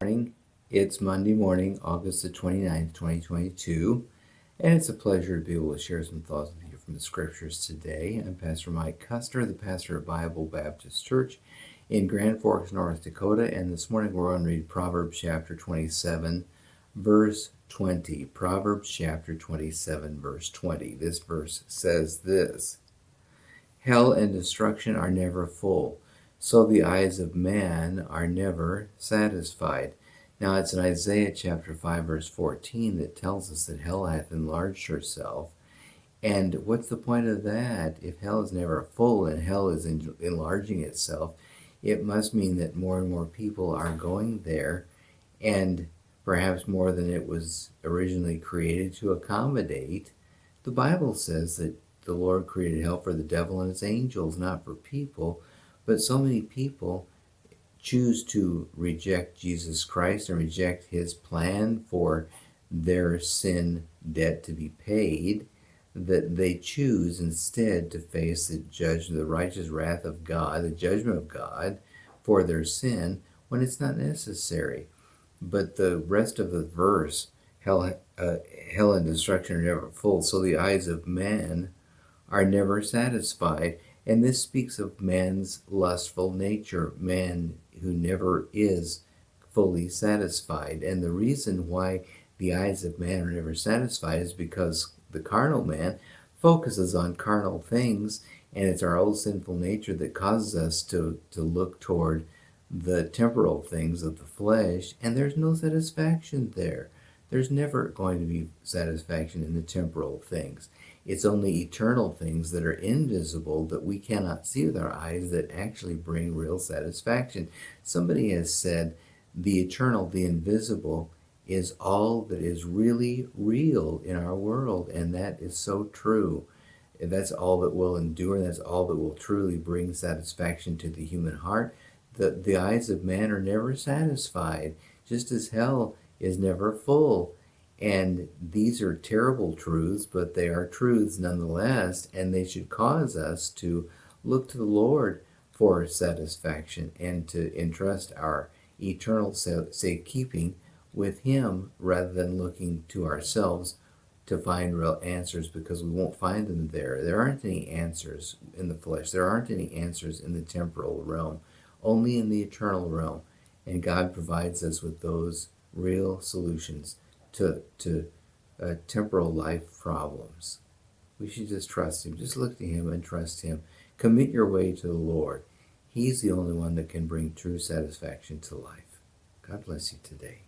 Morning. It's Monday morning, August the 29th, 2022, and it's a pleasure to be able to share some thoughts with you from the scriptures today. I'm Pastor Mike Custer, the pastor of Bible Baptist Church in Grand Forks, North Dakota, and this morning we're going to read Proverbs chapter 27, verse 20. Proverbs chapter 27, verse 20. This verse says this: Hell and destruction are never full, so the eyes of man are never satisfied. Now it's in Isaiah chapter 5 verse 14 that tells us that hell hath enlarged herself. And what's the point of that? If hell is never full and hell is enlarging itself, it must mean that more and more people are going there, and perhaps more than it was originally created to accommodate. The Bible says that the Lord created hell for the devil and his angels, not for people. But so many people choose to reject Jesus Christ and reject his plan for their sin debt to be paid, that they choose instead to face the righteous wrath of God, the judgment of God for their sin, when it's not necessary. But the rest of the verse, hell and destruction are never full, so the eyes of man are never satisfied. And this speaks of man's lustful nature, man who never is fully satisfied. And the reason why the eyes of man are never satisfied is because the carnal man focuses on carnal things, and it's our old sinful nature that causes us to look toward the temporal things of the flesh, and there's no satisfaction there. There's never going to be satisfaction in the temporal things. It's only eternal things that are invisible, that we cannot see with our eyes, that actually bring real satisfaction. Somebody has said the eternal, the invisible, is all that is really real in our world, and that is so true. That's all that will endure. That's all that will truly bring satisfaction to the human heart. The eyes of man are never satisfied, just as hell is never full. And these are terrible truths, but they are truths nonetheless, and they should cause us to look to the Lord for satisfaction and to entrust our eternal safekeeping with him, rather than looking to ourselves to find real answers, because we won't find them there. There aren't any answers in the flesh. There aren't any answers in the temporal realm, only in the eternal realm. And God provides us with those real solutions to temporal life problems. We should just trust him. Just look to him and trust him. Commit your way to the Lord. He's the only one that can bring true satisfaction to life. God bless you today.